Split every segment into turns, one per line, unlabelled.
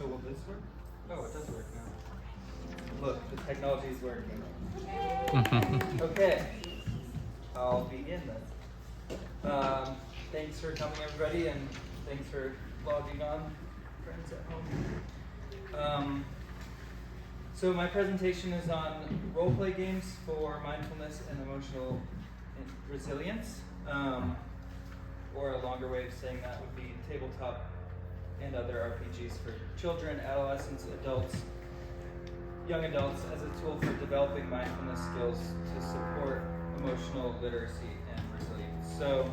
So will this work? Oh, it does work now. Look, the technology is working. Okay, I'll begin then. Thanks for coming, everybody, and thanks for logging on, friends at home. So my presentation is on role-play games for mindfulness and emotional resilience, or a longer way of saying that would be tabletop and other RPGs for children, adolescents, adults, young adults, as a tool for developing mindfulness skills to support emotional literacy and resilience. So,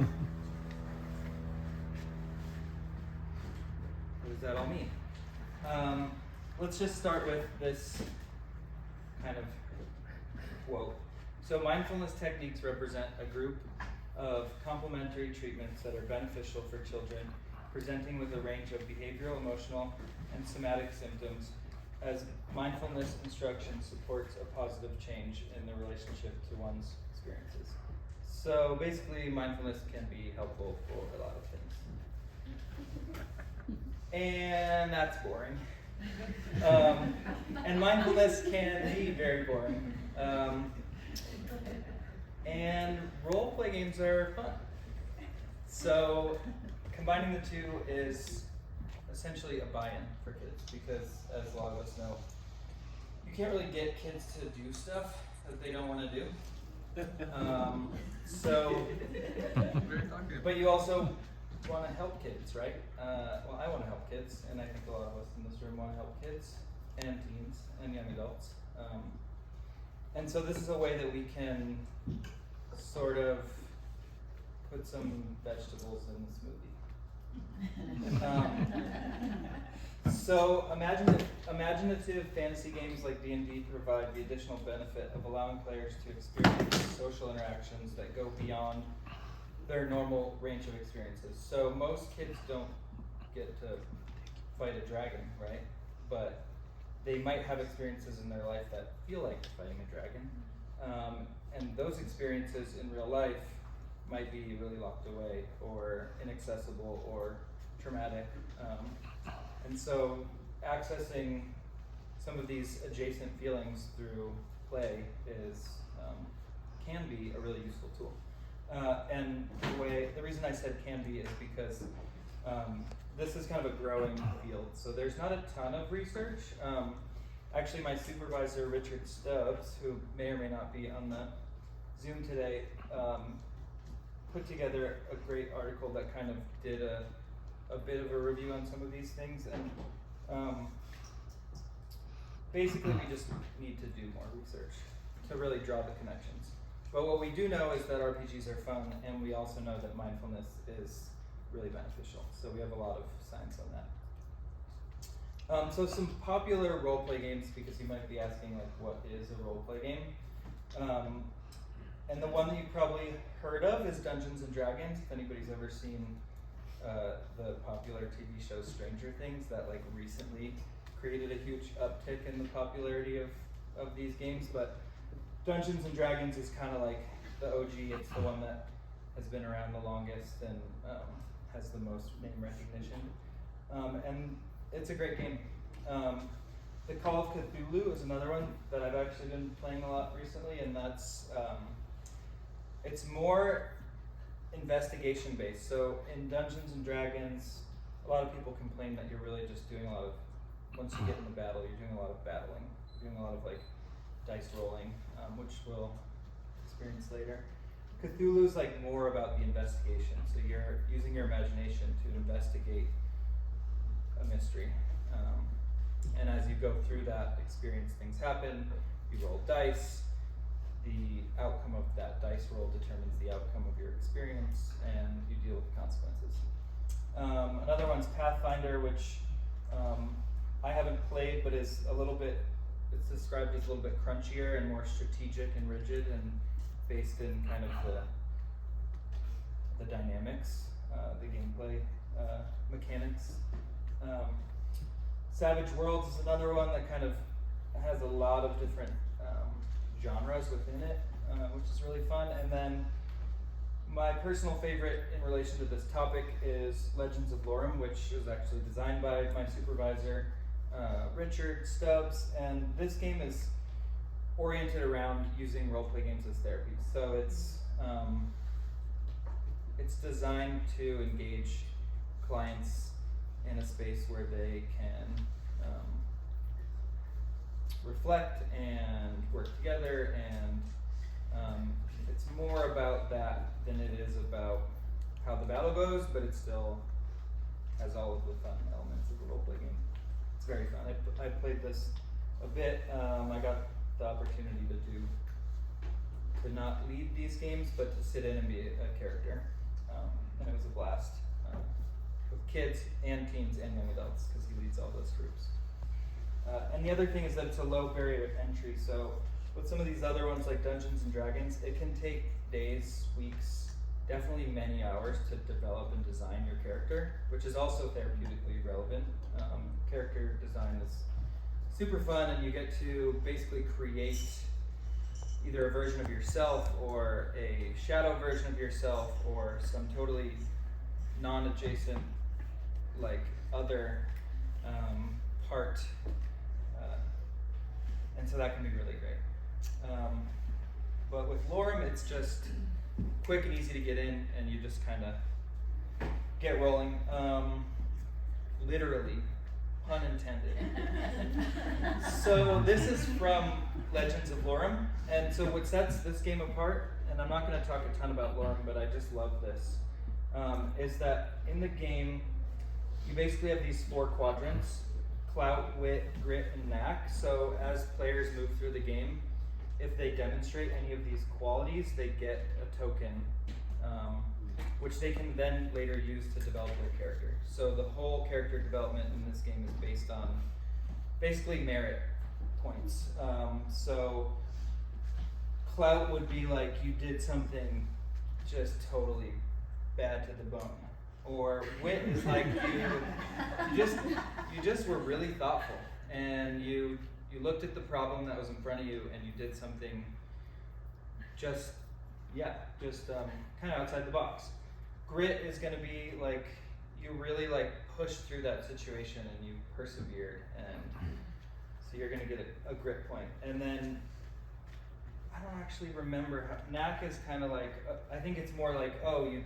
what does that all mean? Let's just start with this kind of quote. So mindfulness techniques represent a group of complementary treatments that are beneficial for children presenting with a range of behavioral, emotional, and somatic symptoms, as mindfulness instruction supports a positive change in the relationship to one's experiences. So basically, mindfulness can be helpful for a lot of things. And that's boring. And mindfulness can be very boring. And role-play games are fun. So combining the two is essentially a buy-in for kids, because as a lot of us know, you can't really get kids to do stuff that they don't want to do. But you also want to help kids, right? Well, I want to help kids, and I think a lot of us in this room want to help kids and teens and young adults. And so this is a way that we can sort of put some vegetables in the smoothie. So imaginative fantasy games like D&D provide the additional benefit of allowing players to experience social interactions that go beyond their normal range of experiences. So most kids don't get to fight a dragon, right? But they might have experiences in their life that feel like fighting a dragon. And those experiences in real life might be really locked away or inaccessible or traumatic. And so accessing some of these adjacent feelings through play can be a really useful tool. And the reason I said can be is because this is kind of a growing field. So there's not a ton of research. Actually, my supervisor, Richard Stubbs, who may or may not be on the Zoom today, put together a great article that kind of did a bit of a review on some of these things. And basically, we just need to do more research to really draw the connections. But what we do know is that RPGs are fun, and we also know that mindfulness is really beneficial. So we have a lot of science on that. So some popular role-play games, because you might be asking, like, what is a role-play game? And the one that you've probably heard of is Dungeons and Dragons. If anybody's ever seen the popular TV show Stranger Things, that like recently created a huge uptick in the popularity of these games. But Dungeons and Dragons is kind of like the OG. It's the one that has been around the longest and has the most name recognition. And it's a great game. The Call of Cthulhu is another one that I've actually been playing a lot recently, and that's it's more investigation based. So in Dungeons and Dragons, a lot of people complain that you're really just doing a lot of, once you get in the battle, you're doing a lot of battling. You're doing a lot of like dice rolling, which we'll experience later. Cthulhu is like more about the investigation. So you're using your imagination to investigate a mystery. And as you go through that experience, things happen. You roll dice. The outcome of that dice roll determines the outcome of your experience, and you deal with the consequences. Another one's Pathfinder, which I haven't played, but is a little bit, it's described as a little bit crunchier and more strategic and rigid, and based in kind of the dynamics, the gameplay mechanics. Savage Worlds is another one that kind of has a lot of different genres within it, which is really fun. And then my personal favorite in relation to this topic is Legends of Lorem, which was actually designed by my supervisor, Richard Stubbs, and this game is oriented around using role-play games as therapy. So it's designed to engage clients in a space where they can reflect and work together, and it's more about that than it is about how the battle goes, but it still has all of the fun elements of the role-play game. It's very fun. I played this a bit. I got the opportunity to not lead these games, but to sit in and be a character, and it was a blast with kids and teens and young adults, because he leads all those groups. And the other thing is that it's a low barrier to entry. So with some of these other ones like Dungeons and Dragons, it can take days, weeks, definitely many hours to develop and design your character, which is also therapeutically relevant. Character design is super fun, and you get to basically create either a version of yourself or a shadow version of yourself or some totally non-adjacent, like, other part. And so that can be really great. But with Lorem, it's just quick and easy to get in, and you just kind of get rolling. Literally, pun intended. So this is from Legends of Lorem, and so what sets this game apart, and I'm not going to talk a ton about Lorem, but I just love this, is that in the game, you basically have these 4 quadrants: clout, wit, grit, and knack. So as players move through the game, if they demonstrate any of these qualities, they get a token, which they can then later use to develop their character. So the whole character development in this game is based on basically merit points. So clout would be like you did something just totally bad to the bone. Or wit is like you just were really thoughtful, and you looked at the problem that was in front of you, and you did something just kind of outside the box. Grit is going to be like you really like pushed through that situation and you persevered, and so you're going to get a grit point. And then I don't actually remember how knack is kind of like I think it's more like, oh, you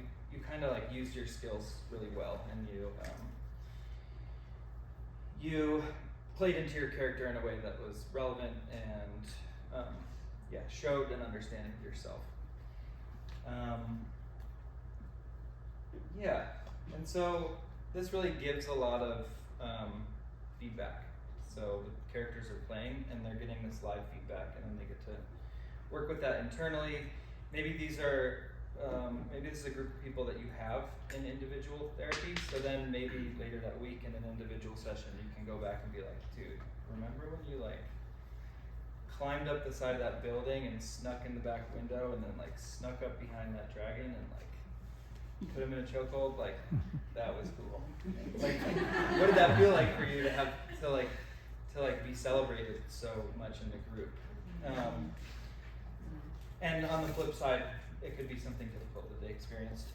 kind of like used your skills really well, and you played into your character in a way that was relevant and showed an understanding of yourself. And so this really gives a lot of feedback. So the characters are playing and they're getting this live feedback, and then they get to work with that internally. Maybe these are maybe this is a group of people that you have in individual therapy, so then maybe later that week in an individual session you can go back and be like, dude, remember when you like climbed up the side of that building and snuck in the back window and then like snuck up behind that dragon and like put him in a chokehold? Like, that was cool. Like, what did that feel like for you to have to be celebrated so much in the group? And on the flip side, it could be something difficult that they experienced.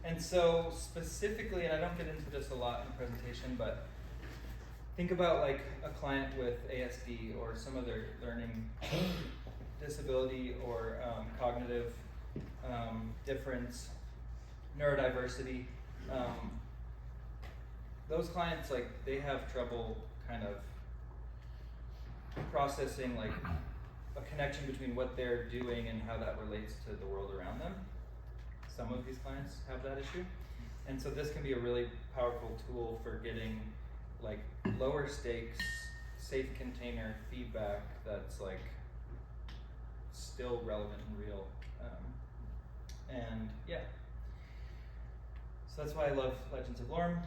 And so specifically, and I don't get into this a lot in the presentation, but think about like a client with ASD or some other learning disability or cognitive difference, neurodiversity. Those clients, like, they have trouble kind of processing like a connection between what they're doing and how that relates to the world around them. Some of these clients have that issue. And so this can be a really powerful tool for getting like lower stakes, safe container feedback that's like still relevant and real. So that's why I love Legends of Lorem.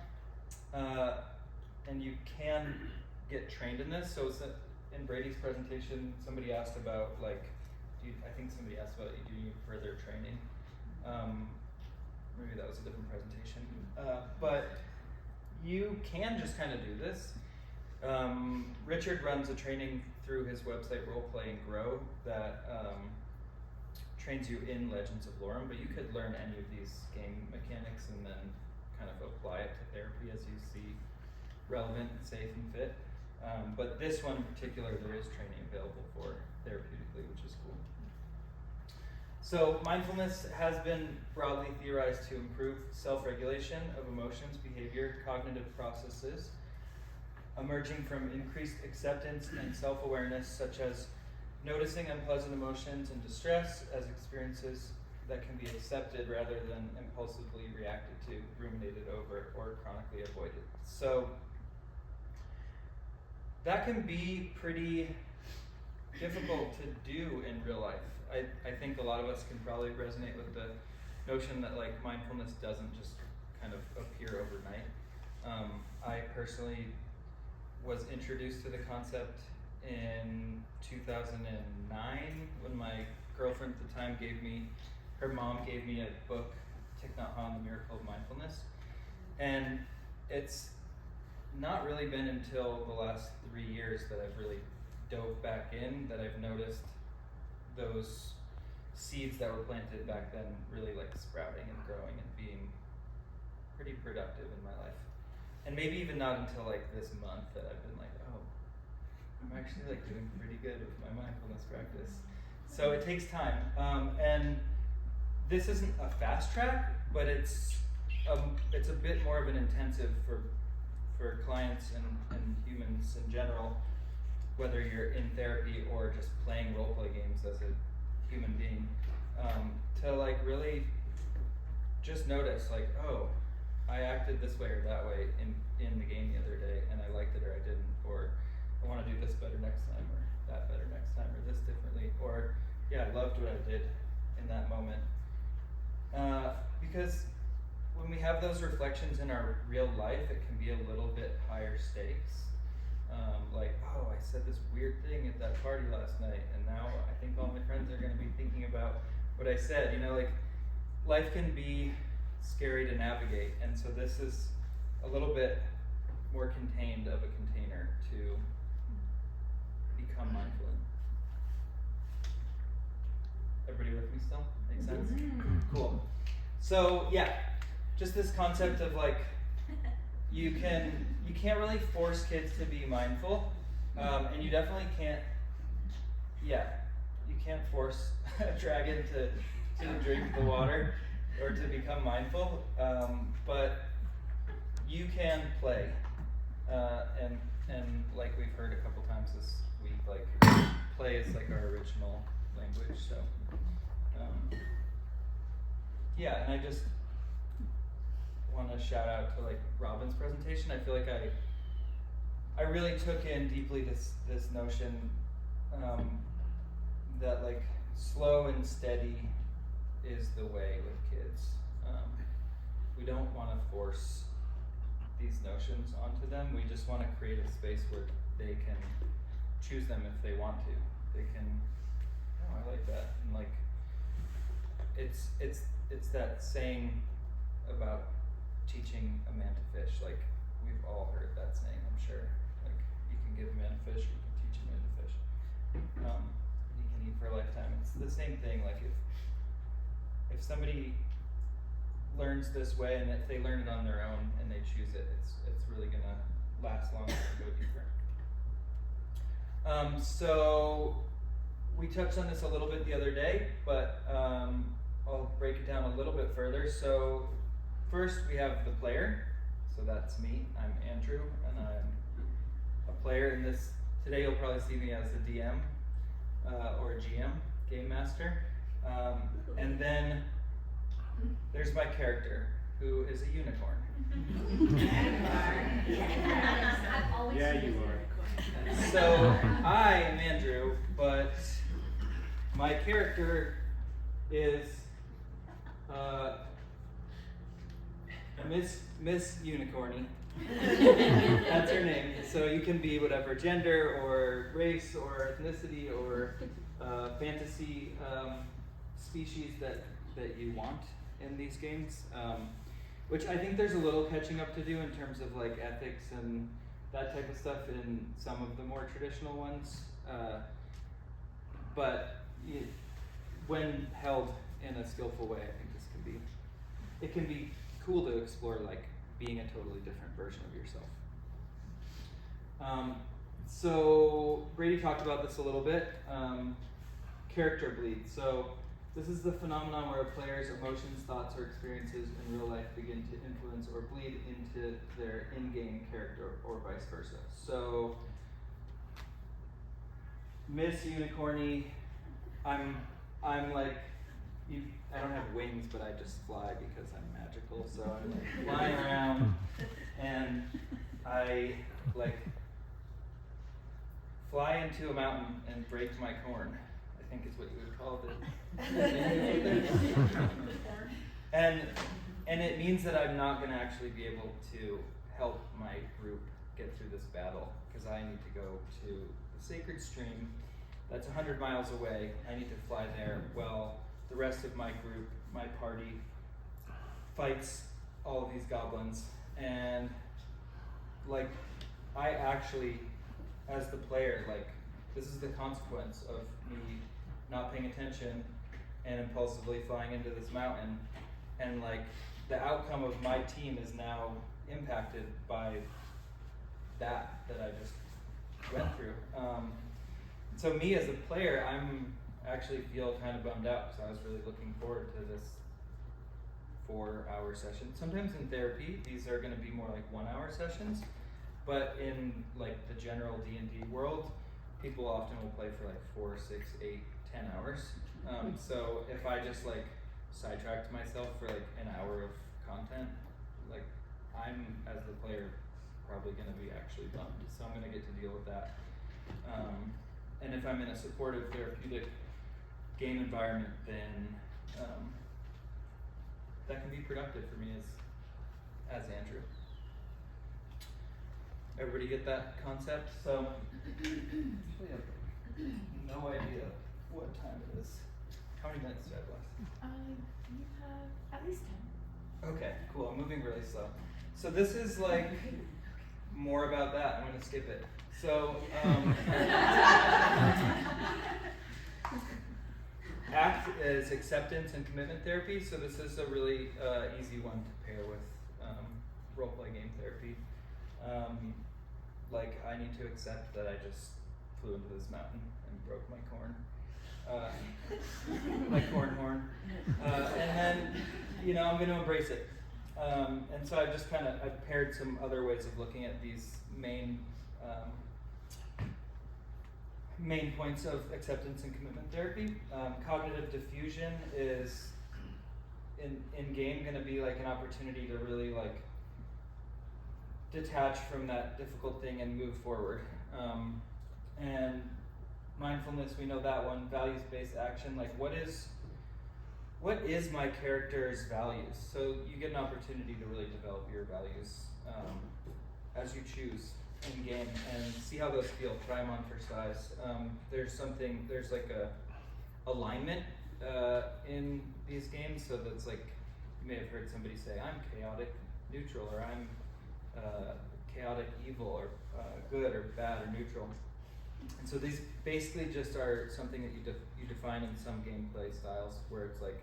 And you can get trained in this. So in Brady's presentation, somebody asked about like, I think somebody asked about do you need further training? Maybe that was a different presentation. But you can just kind of do this. Richard runs a training through his website, Roleplay and Grow, that trains you in Legends of Lorem, but you could learn any of these game mechanics and then kind of apply it to therapy as you see relevant, safe, and fit. But this one in particular, there is training available for therapeutically, which is cool. So mindfulness has been broadly theorized to improve self-regulation of emotions, behavior, cognitive processes, emerging from increased acceptance and self-awareness, such as noticing unpleasant emotions and distress as experiences that can be accepted rather than impulsively reacted to, ruminated over, or chronically avoided. So that can be pretty difficult to do in real life. I think a lot of us can probably resonate with the notion that like mindfulness doesn't just kind of appear overnight. I personally was introduced to the concept in 2009 when my girlfriend at the time her mom gave me a book, Thich Nhat Hanh, The Miracle of Mindfulness. And it's not really been until the last 3 years that I've really dove back in, that I've noticed those seeds that were planted back then really like sprouting and growing and being pretty productive in my life. And maybe even not until like this month that I've been like, oh, I'm actually like doing pretty good with my mindfulness practice. So it takes time. And this isn't a fast track, but it's a bit more of an intensive for clients and humans in general, whether you're in therapy or just playing role play games as a human being, to like really just notice like, oh, I acted this way or that way in the game the other day, and I liked it or I didn't, or I want to do this better next time, or that better next time, or this differently, or yeah, I loved what I did in that moment. Because when we have those reflections in our real life, it can be a little bit higher stakes. Like, oh, I said this weird thing at that party last night, and now I think all my friends are going to be thinking about what I said. You know, like, life can be scary to navigate, and so this is a little bit more contained of a container to become mindful in. Everybody with me still? Makes sense? Cool. So yeah, just this concept of like, you can't really force kids to be mindful, and you definitely can't force a dragon to drink the water or to become mindful, but you can play, and like we've heard a couple times this week, like play is like our original language. So yeah, and I just want to shout out to like Robin's presentation. I feel like I really took in deeply this notion that like slow and steady is the way with kids. We don't want to force these notions onto them. We just want to create a space where they can choose them if they want to. They can, oh, I like that. And like, it's that saying about teaching a man to fish. Like, we've all heard that saying, I'm sure. Like, you can give a man a fish, or you can teach a man to fish. He can eat for a lifetime. It's the same thing. Like, if somebody learns this way, and if they learn it on their own and they choose it, it's really gonna last longer and go deeper. So we touched on this a little bit the other day, but I'll break it down a little bit further. So first we have the player. So that's me. I'm Andrew, and I'm a player in this. Today you'll probably see me as a DM or a GM, game master. And then there's my character, who is a unicorn.
Yeah, you are.
So I am Andrew, but my character is Miss Unicorny. That's her name. So you can be whatever gender or race or ethnicity or fantasy species that you want in these games, which I think there's a little catching up to do in terms of like ethics and that type of stuff in some of the more traditional ones, but when held in a skillful way, I think it can be cool to explore like being a totally different version of yourself. So Brady talked about this a little bit. Character bleed. So this is the phenomenon where a player's emotions, thoughts, or experiences in real life begin to influence or bleed into their in-game character, or vice versa. So, Miss Unicorny, I'm like, I don't have wings, but I just fly because I'm magical. So I'm like flying around, and I like fly into a mountain and break my corn, I think is what you would call it. And it means that I'm not going to actually be able to help my group get through this battle, because I need to go to the sacred stream that's 100 miles away. I need to fly there while the rest of my group, my party, fights all of these goblins. And like, I actually, as the player, like, this is the consequence of me not paying attention and impulsively flying into this mountain, and like the outcome of my team is now impacted by that I just went through. So me as a player, I'm actually feel kind of bummed out, because I was really looking forward to this 4-hour session. Sometimes in therapy, these are going to be more like 1-hour sessions, but in like the general D&D world, people often will play for like 4, 6, 8, 10 hours. So if I just like sidetracked myself for like an hour of content, like I'm, as the player, probably going to be actually bummed. So I'm going to get to deal with that. And if I'm in a supportive, therapeutic game environment, then that can be productive for me as Andrew. Everybody get that concept? So, I have no idea what time it is. How many minutes do I have left?
You have at least 10.
Okay, cool. I'm moving really slow. So this is like more about that. I'm going to skip it. So, ACT is acceptance and commitment therapy. So this is a really easy one to pair with role-play game therapy. Like, I need to accept that I just flew into this mountain and broke my corn. My corn horn. And then, you know, I'm going to embrace it. And so I've just I've paired some other ways of looking at these main points of acceptance and commitment therapy. Cognitive diffusion is in game going to be like an opportunity to really like detach from that difficult thing and move forward. And mindfulness, we know that one. Values-based action, like what is my character's values? So you get an opportunity to really develop your values as you choose in game and see how those feel. Try them on for size. There's like a alignment in these games, so that's like, you may have heard somebody say, I'm chaotic neutral, or I'm chaotic evil, or good or bad or neutral. And so these basically just are something that you define in some gameplay styles, where it's like,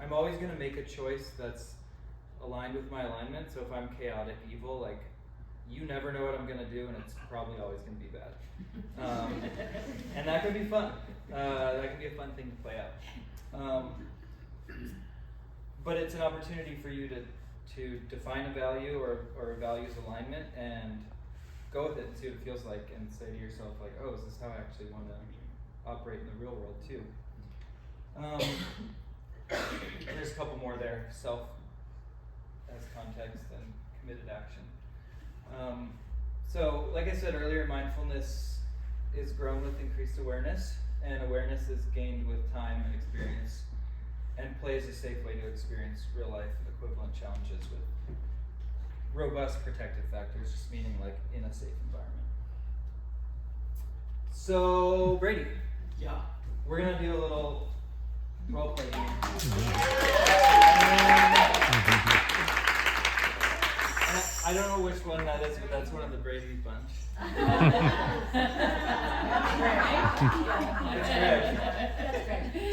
I'm always going to make a choice that's aligned with my alignment. So if I'm chaotic evil, like, you never know what I'm going to do, and it's probably always going to be bad. And that can be fun. That can be a fun thing to play out. But it's an opportunity for you to define a value or a values alignment and go with it and see what it feels like, and say to yourself, like, oh, is this how I actually want to operate in the real world too? There's a couple more there. Self as context and committed action. So like I said earlier, mindfulness is grown with increased awareness, and awareness is gained with time and experience, and play is a safe way to experience real life equivalent challenges with robust protective factors, just meaning like in a safe environment. So Brady,
Yeah.
we're gonna do a little role play game. I don't know which one that is, but that's one of the Brady bunch.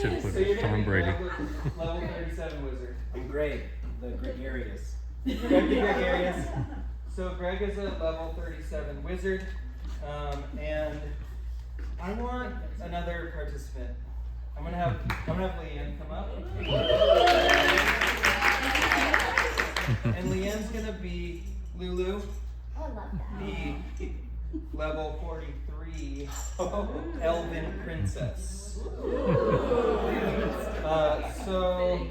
Typically,
So you're gonna
Tom
be
Brady.
level 37 wizard.
I'm Greg, the gregarious.
Greg the gregarious. So Greg is a level 37 wizard, and I want another participant. I'm gonna have Leanne come up, and Leanne's gonna be Lulu,
Oh, I love that.
the level 43 elven princess. So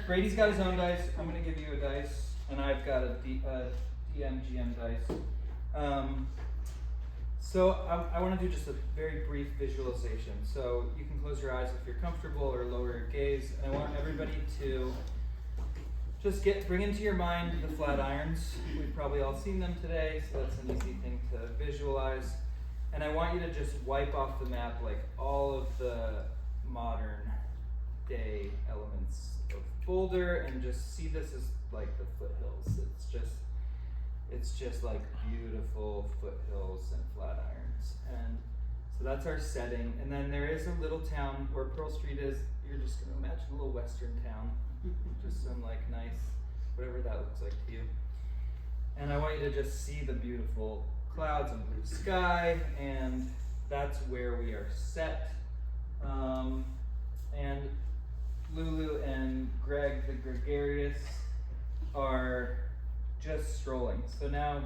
Brady's got his own dice. I'm gonna give you a dice, and I've got a DM/GM dice. So I want to do just a very brief visualization. So you can close your eyes if you're comfortable, or lower your gaze. And I want everybody to just bring into your mind the flat irons. We've probably all seen them today, so that's an easy thing to visualize. And I want you to just wipe off the map like all of the modern day elements of Boulder, and just see this as like the foothills. It's just like beautiful foothills and flat irons. And so that's our setting. And then there is a little town where Pearl Street is. You're just gonna imagine a little western town. Just some like nice, whatever that looks like to you. And I want you to just see the beautiful clouds and blue sky, and that's where we are set. And Lulu and Greg the gregarious are just strolling. So now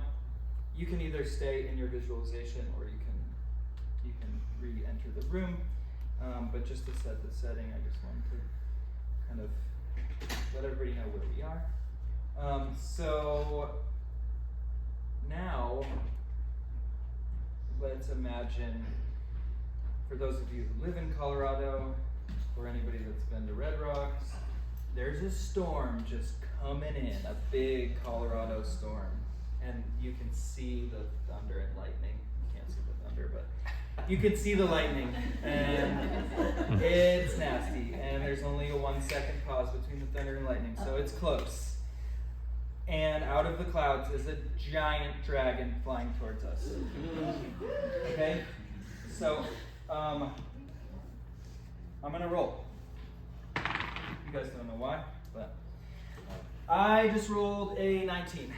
you can either stay in your visualization, or you can re-enter the room. But just to set the setting, I just wanted to kind of let everybody know where we are. So now let's imagine, for those of you who live in Colorado, or anybody that's been to Red Rocks, there's a storm just coming in, a big Colorado storm, and you can see the thunder and lightning. You can't see the thunder, but you can see the lightning, and it's nasty, and there's only a 1 second pause between the thunder and lightning, so it's close. And out of the clouds is a giant dragon flying towards us. Okay? So, I'm gonna roll. You guys don't know why, but I just rolled a 19.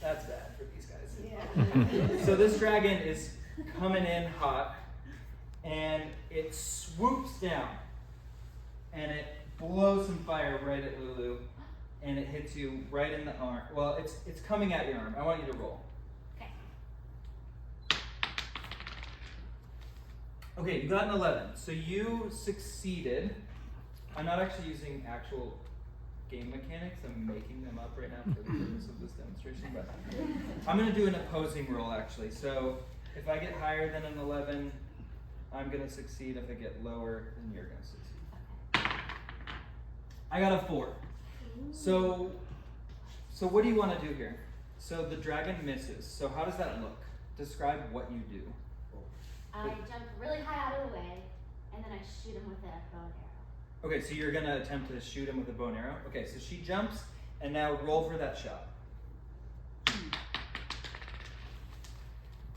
That's bad for these guys. Yeah. So this dragon is coming in hot, and it swoops down, and it blows some fire right at Lulu, and it hits you right in the arm. Well, it's coming at your arm. I want you to roll. Okay, you got an 11, so you succeeded. I'm not actually using actual game mechanics, I'm making them up right now for the purpose of this demonstration, but I'm going to do an opposing roll actually. So if I get higher than an 11, I'm going to succeed. If I get lower, then you're going to succeed. I got a 4. So what do you want to do here? So the dragon misses. So how does that look? Describe what you do.
I jump really high out of the way, and then I shoot him with a bow and arrow.
Okay, so you're gonna attempt to shoot him with a bow and arrow. Okay, so she jumps, and now roll for that shot.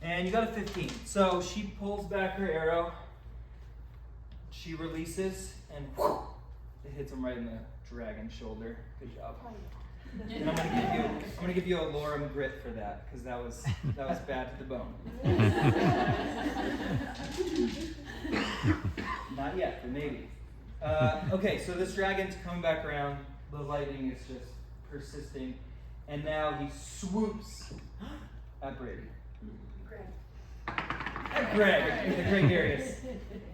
And you got a 15. So she pulls back her arrow, she releases, and it hits him right in the dragon's shoulder. Good job.
Oh, yeah.
And I'm gonna give you a Lorem grit for that, because that was bad to the bone. Not yet, but maybe. Okay, so this dragon's coming back around. The lightning is just persisting, and now he swoops at Brady. At Greg, the gregarious.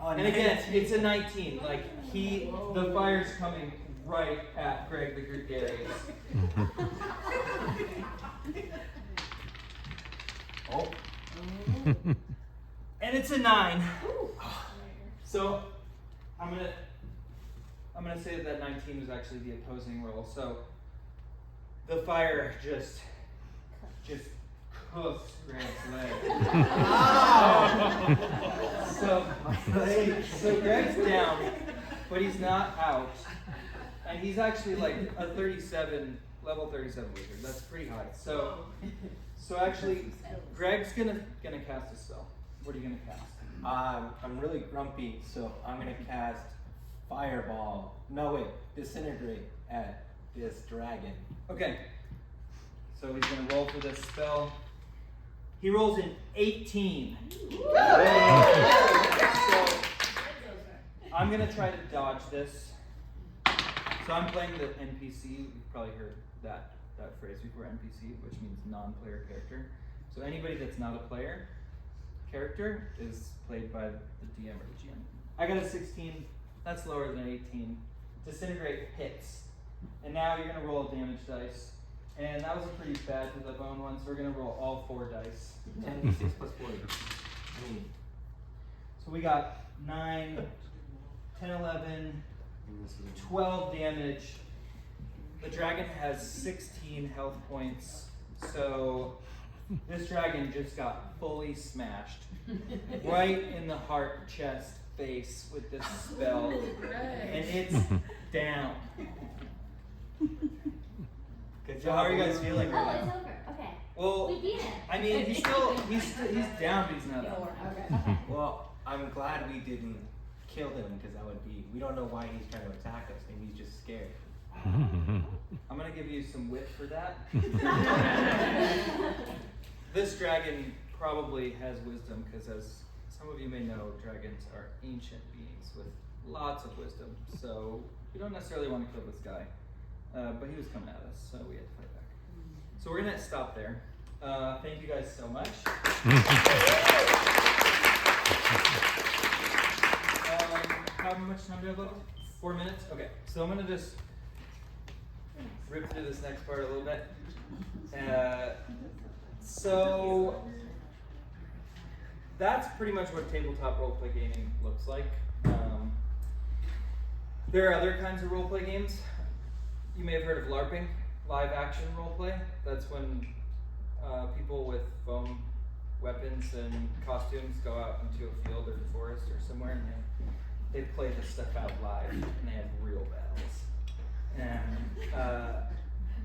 And again, it's a 19. Like the fire's coming right at Greg the gregarious. Oh. And it's a 9. So I'm gonna say that 19 was actually the opposing roll. So the fire just cooks Greg's leg. So Greg's down, but he's not out. And he's actually like a 37, level 37 wizard. That's pretty high. So actually, Greg's gonna cast a spell. What are you gonna cast?
I'm really grumpy, so I'm gonna cast Fireball. No wait, Disintegrate at this dragon.
Okay. So he's gonna roll for this spell. He rolls an 18. So I'm gonna try to dodge this. So I'm playing the NPC. You've probably heard that phrase before, NPC, which means non-player character. So anybody that's not a player character is played by the DM or the GM. I got a 16. That's lower than 18. Disintegrate hits. And now you're gonna roll a damage dice. And that was a pretty bad with the bone one, so we're gonna roll all 4 dice.
10d6 plus 40.
So we got 9, 10, 11, 12 damage. The dragon has 16 health points, so this dragon just got fully smashed. Right in the heart, chest, face with this spell. And it's down.
Good
So how are you guys
job.
feeling
Oh,
right
it's
now?
over. Okay.
Well,
We beat it.
I mean, he's down, but he's not up.
Okay.
Well, I'm glad we didn't kill him because that would be, we don't know why he's trying to attack us. Maybe he's just scared.
I'm gonna give you some wit for that. This dragon probably has wisdom because, as some of you may know, dragons are ancient beings with lots of wisdom. So we don't necessarily want to kill this guy, but he was coming at us, so we had to fight back. So we're gonna stop there. Thank you guys so much. How much time do I have left? 4 minutes? Okay, so I'm gonna just rip through this next part a little bit. So that's pretty much what tabletop roleplay gaming looks like. There are other kinds of roleplay games. You may have heard of LARPing, live action roleplay. That's when people with foam weapons and costumes go out into a field or the forest or somewhere, and they play this stuff out live, and they have real battles.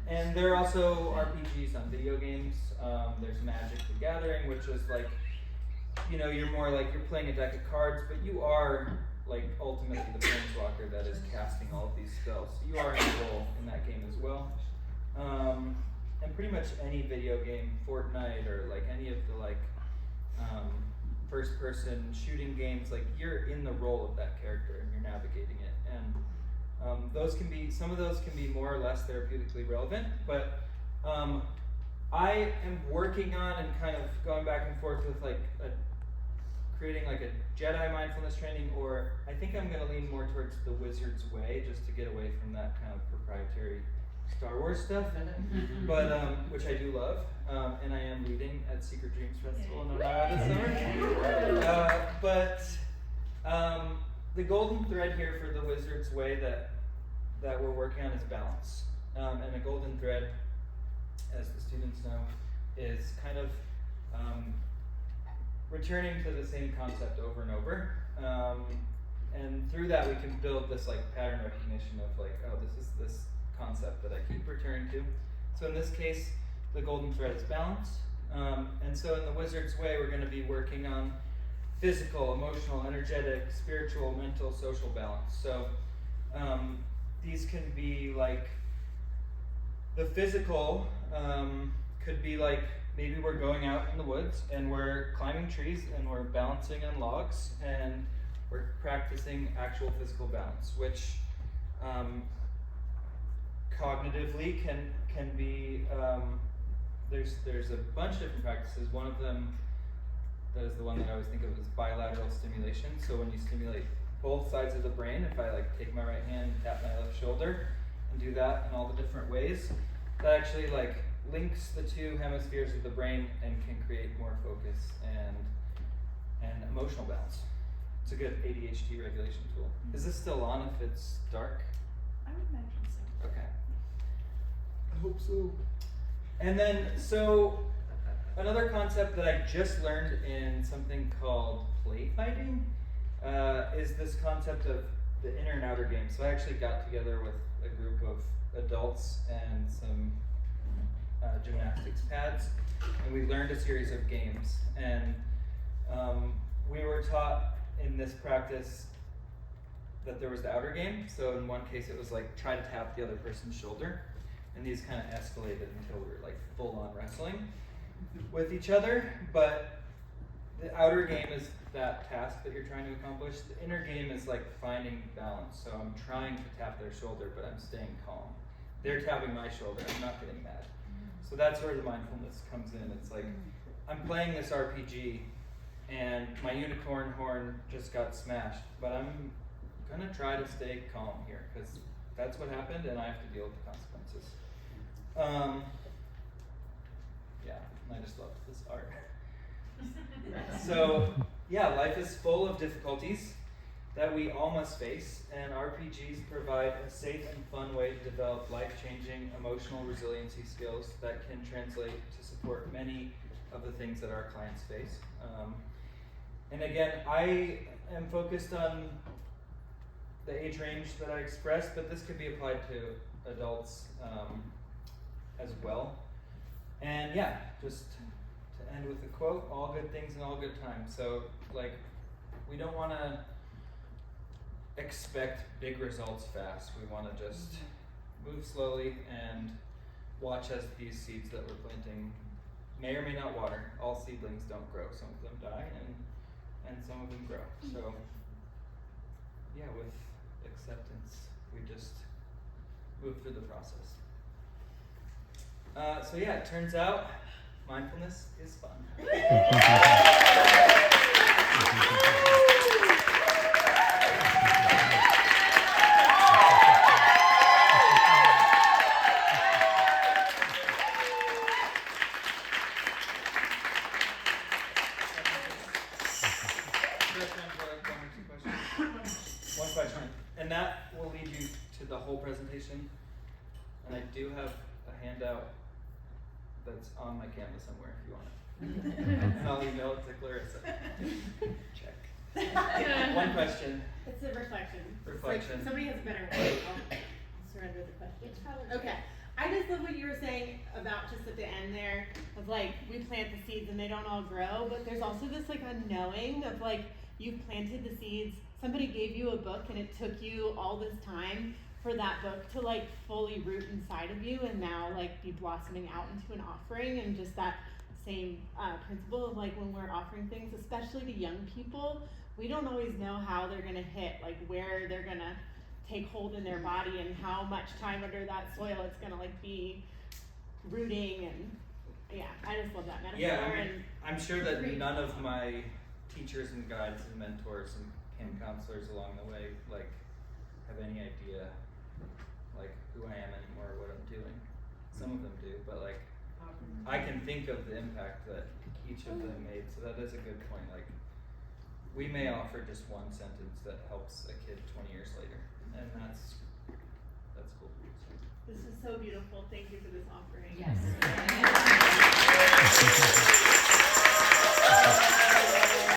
And there are also RPGs on video games. There's Magic the Gathering, which is like, you know, you're more like you're playing a deck of cards, but you are like ultimately the planeswalker that is casting all of these spells. So you are in a role in that game as well. And pretty much any video game, Fortnite or like any of the like first-person shooting games, like you're in the role of that character and you're navigating it. And those can be, some of those can be more or less therapeutically relevant, but I am working on and kind of going back and forth with like creating like a Jedi mindfulness training, or I think I'm going to lean more towards the Wizard's Way, just to get away from that kind of proprietary Star Wars stuff, but which I do love, and I am leading at Secret Dreams Festival in Ohio this summer. But the golden thread here for the Wizard's Way that we're working on is balance, and a golden thread, as the students know, is kind of returning to the same concept over and over, and through that we can build this like pattern recognition of like, oh, this is this concept that I keep returning to. So in this case, the golden thread is balance, and so in the Wizard's Way we're going to be working on physical, emotional, energetic, spiritual, mental, social balance. So these can be like, the physical could be like, maybe we're going out in the woods and we're climbing trees and we're balancing on logs and we're practicing actual physical balance, which cognitively can be, there's a bunch of different practices. One of them, that is the one that I always think of, as bilateral stimulation. So when you stimulate both sides of the brain, if I like take my right hand and tap my left shoulder and do that in all the different ways, that actually like links the two hemispheres of the brain and can create more focus and emotional balance. It's a good ADHD regulation tool. Is this still on if it's dark?
I would imagine so.
Okay. I hope so. And then, so another concept that I just learned in something called play fighting is this concept of the inner and outer game. So I actually got together with a group of adults and some gymnastics pads, and we learned a series of games. And we were taught in this practice that there was the outer game. So in one case it was like try to tap the other person's shoulder, and these kind of escalated until we were like full on wrestling with each other. But the outer game is that task that you're trying to accomplish. The inner game is like finding balance. So I'm trying to tap their shoulder, but I'm staying calm. They're tapping my shoulder, I'm not getting mad. So that's where the mindfulness comes in. It's like, I'm playing this RPG and my unicorn horn just got smashed, but I'm gonna try to stay calm here because that's what happened and I have to deal with the consequences. Yeah, and I just love this art. So, yeah, life is full of difficulties that we all must face, and RPGs provide a safe and fun way to develop life-changing emotional resiliency skills that can translate to support many of the things that our clients face. And again, I am focused on the age range that I expressed, but this could be applied to adults as well. And yeah, just to end with a quote, all good things in all good time. So like, we don't want to expect big results fast. We want to just move slowly and watch as these seeds that we're planting may or may not water. All seedlings don't grow. Some of them die and some of them grow. So yeah, with acceptance, we just move through the process. So yeah, it turns out mindfulness is fun. One question, and that will lead you to the whole presentation. And I do have a handout that's on my Canvas somewhere if you want it. And I'll email it to Clarissa. Check. One question.
It's a reflection.
Reflection.
Like, somebody has a better way. I'll surrender the question.
It's probably
Okay. I just love what you were saying about just at the end there of like, we plant the seeds and they don't all grow, but there's also this like unknowing of like, you've planted the seeds, somebody gave you a book and it took you all this time for that book to like fully root inside of you and now like be blossoming out into an offering. And just that same principle of like when we're offering things, especially to young people, we don't always know how they're gonna hit, like where they're gonna take hold in their body and how much time under that soil it's gonna like be rooting. And yeah, I just love that metaphor.
Yeah,
and
I'm sure that none of my teachers and guides and mentors and camp counselors along the way like have any idea like who I am anymore or what I'm doing. Some of them do, but like I can think of the impact that each of them made. So that is a good point. Like we may offer just one sentence that helps a kid 20 years later, and that's cool. So.
this is so beautiful. Thank you for this offering.
Yes.